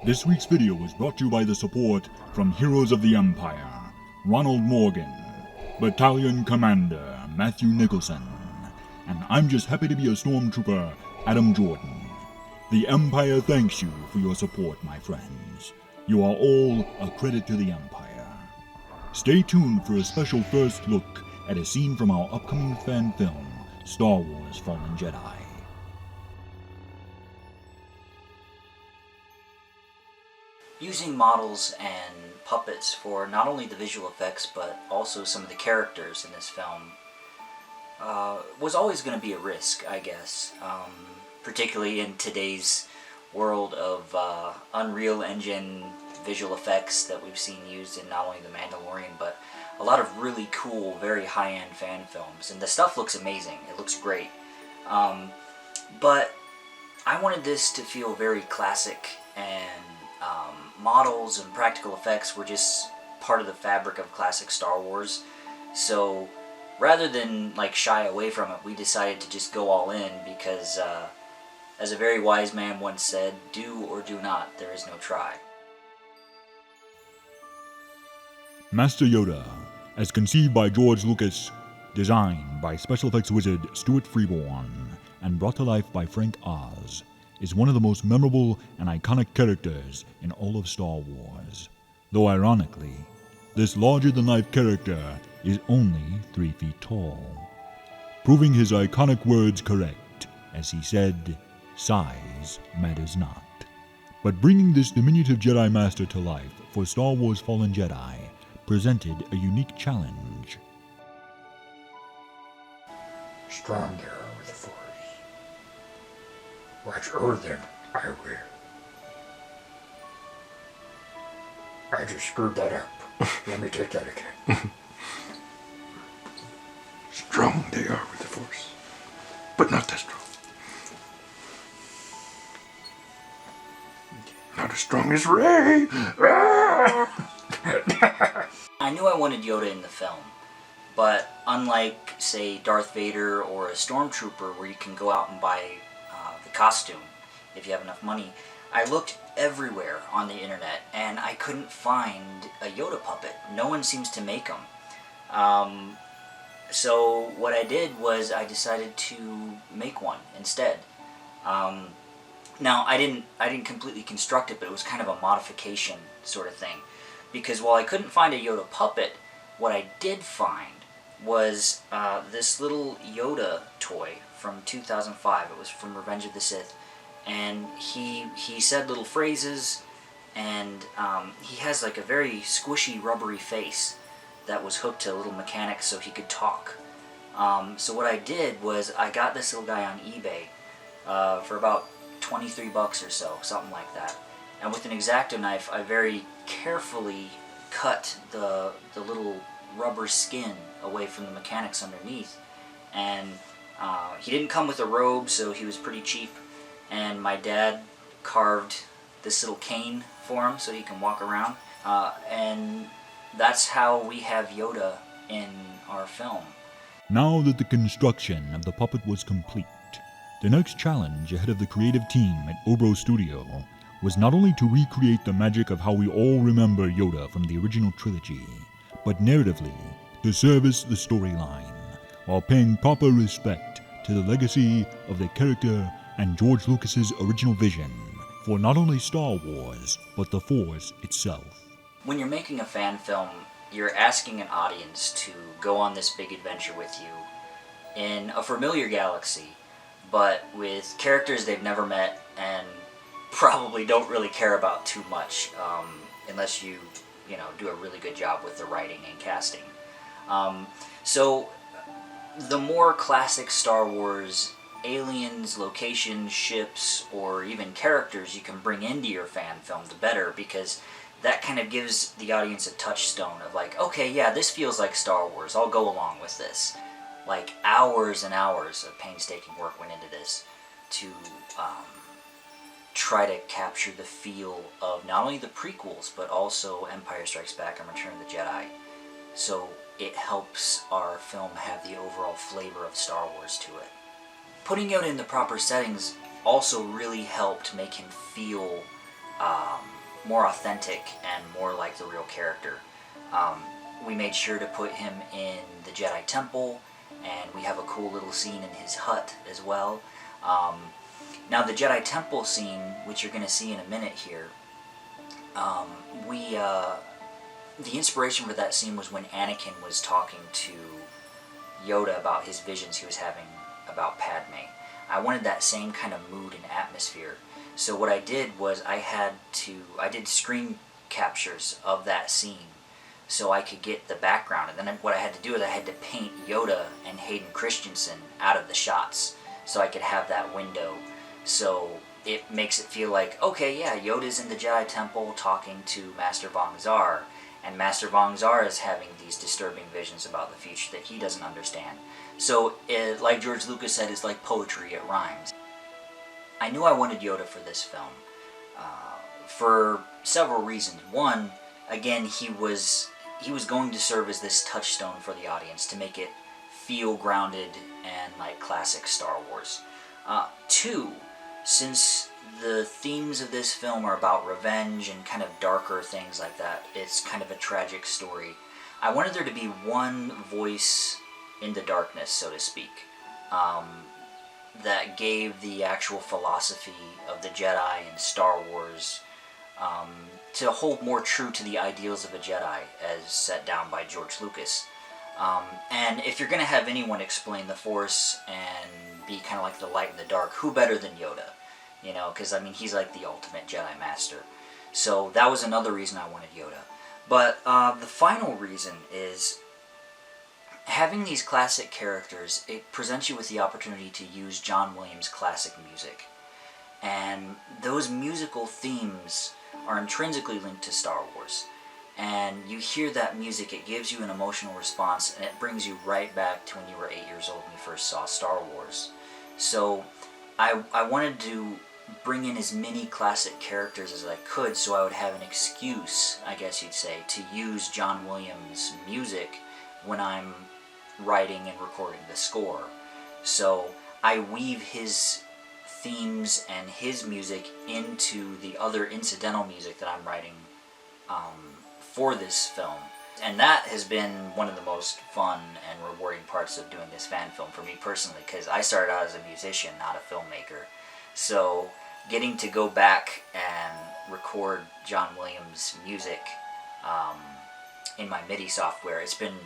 This week's video was brought to you by the support from Heroes of the Empire, Ronald Morgan, Battalion Commander Matthew Nicholson, and I'm just happy to be a Stormtrooper, Adam Jordan. The Empire thanks you for your support, my friends. You are all a credit to the Empire. Stay tuned for a special first look at a scene from our upcoming fan film, Star Wars Fallen Jedi. Using models and puppets for not only the visual effects but also some of the characters in this film was always going to be a risk, I guess, particularly in today's world of Unreal Engine visual effects that we've seen used in not only The Mandalorian but a lot of really cool, very high-end fan films. And the stuff looks amazing. It looks great. But I wanted this to feel very classic, and models and practical effects were just part of the fabric of classic Star Wars. So rather than shy away from it, we decided to just go all in because, as a very wise man once said, do or do not, there is no try. Master Yoda, as conceived by George Lucas, designed by special effects wizard Stuart Freeborn, and brought to life by Frank Oz, is one of the most memorable and iconic characters in all of Star Wars. Though ironically, this larger-than-life character is only 3 feet tall, proving his iconic words correct, as he said, "Size matters not." But bringing this diminutive Jedi Master to life for Star Wars Fallen Jedi presented a unique challenge. Strong there with the Force. What's earthen, I will. I just screwed that up. Let me take that again. Strong they are with the Force, but not that strong. Not as strong as Rey. I knew I wanted Yoda in the film, but unlike, say, Darth Vader or a Stormtrooper where you can go out and buy the costume if you have enough money, I looked everywhere on the internet and I couldn't find a Yoda puppet. No one seems to make them. So what I did was I decided to make one instead. Now I didn't completely construct it, but it was kind of a modification sort of thing. Because while I couldn't find a Yoda puppet, what I did find was this little Yoda toy from 2005. It was from Revenge of the Sith. And he said little phrases, and he has a very squishy, rubbery face that was hooked to little mechanics so he could talk. So what I did was I got this little guy on eBay for about 23 bucks or so, something like that. And with an X-Acto knife, I very carefully cut the little rubber skin away from the mechanics underneath. And he didn't come with a robe, so he was pretty cheap. And my dad carved this little cane for him so he can walk around. And that's how we have Yoda in our film. Now that the construction of the puppet was complete, the next challenge ahead of the creative team at Obro Studio was not only to recreate the magic of how we all remember Yoda from the original trilogy, but narratively to service the storyline, while paying proper respect to the legacy of the character and George Lucas's original vision for not only Star Wars, but the Force itself. When you're making a fan film, you're asking an audience to go on this big adventure with you in a familiar galaxy, but with characters they've never met and probably don't really care about too much, unless you do a really good job with the writing and casting. So the more classic Star Wars aliens, locations, ships, or even characters you can bring into your fan film, the better, because that kind of gives the audience a touchstone of okay, yeah, this feels like Star Wars, I'll go along with this. Hours and hours of painstaking work went into this to try to capture the feel of not only the prequels, but also Empire Strikes Back and Return of the Jedi. So it helps our film have the overall flavor of Star Wars to it. Putting Yoda in the proper settings also really helped make him feel more authentic and more like the real character. We made sure to put him in the Jedi Temple, and we have a cool little scene in his hut as well. Now the Jedi Temple scene, which you're going to see in a minute here, the inspiration for that scene was when Anakin was talking to Yoda about his visions he was having about Padme. I wanted that same kind of mood and atmosphere. So what I did was I did screen captures of that scene so I could get the background. And then what I had to do is I had to paint Yoda and Hayden Christensen out of the shots so I could have that window. So it makes it feel like, okay, yeah, Yoda's in the Jedi Temple talking to Master Vong Zaar, and Master Vong Zaar is having these disturbing visions about the future that he doesn't understand. So, like George Lucas said, it's like poetry, it rhymes. I knew I wanted Yoda for this film for several reasons. One, again, he was going to serve as this touchstone for the audience to make it feel grounded and like classic Star Wars. Two, since the themes of this film are about revenge and kind of darker things like that, it's kind of a tragic story, I wanted there to be one voice in the darkness, so to speak, that gave the actual philosophy of the Jedi and Star Wars to hold more true to the ideals of a Jedi as set down by George Lucas. And if you're going to have anyone explain the Force and be kind of like the light and the dark, who better than Yoda? You know, because I mean, he's like the ultimate Jedi Master. So that was another reason I wanted Yoda. But the final reason is having these classic characters, it presents you with the opportunity to use John Williams' classic music. And those musical themes are intrinsically linked to Star Wars. And you hear that music, it gives you an emotional response, and it brings you right back to when you were 8 years old when you first saw Star Wars. So I wanted to bring in as many classic characters as I could so I would have an excuse, I guess you'd say, to use John Williams' music when I'm writing and recording the score. So I weave his themes and his music into the other incidental music that I'm writing for this film. And that has been one of the most fun and rewarding parts of doing this fan film for me personally, because I started out as a musician, not a filmmaker. So getting to go back and record John Williams' music in my MIDI software, it's been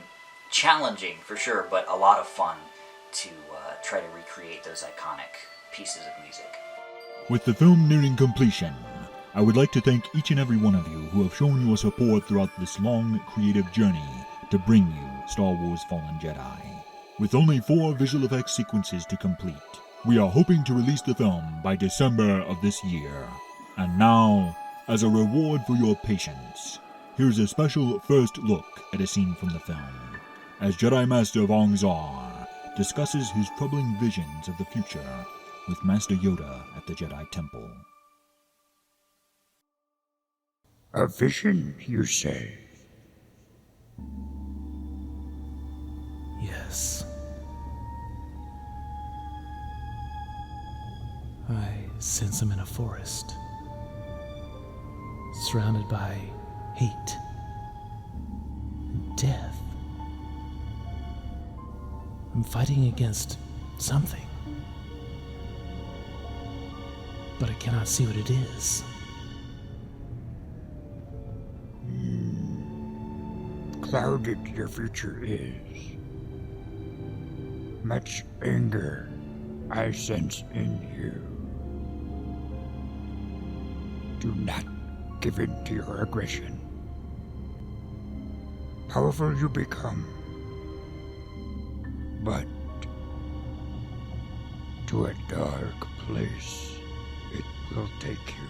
challenging for sure, but a lot of fun to try to recreate those iconic pieces of music. With the film nearing completion, I would like to thank each and every one of you who have shown your support throughout this long, creative journey to bring you Star Wars Fallen Jedi. With only 4 visual effects sequences to complete, we are hoping to release the film by December of this year. And now, as a reward for your patience, here's a special first look at a scene from the film, as Jedi Master Vong Zaar discusses his troubling visions of the future with Master Yoda at the Jedi Temple. A vision, you say? Yes. I sense I'm in a forest, surrounded by hate and death. I'm fighting against something, but I cannot see what it is. Clouded your future is. Much anger I sense in you. Do not give in to your aggression. Powerful you become, but to a dark place it will take you.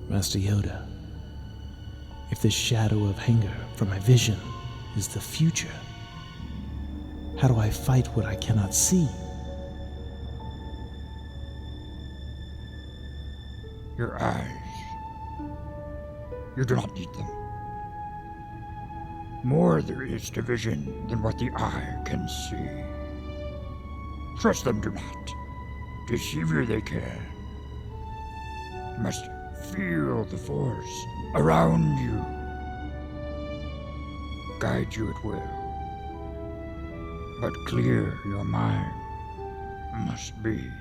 Master Yoda, if this shadow of anger from my vision is the future, how do I fight what I cannot see? Your eyes. You do not need them. More there is to vision than what the eye can see. Trust them, do not. Deceiver they can. Must feel the force around you. Guide you at will. But clear your mind must be.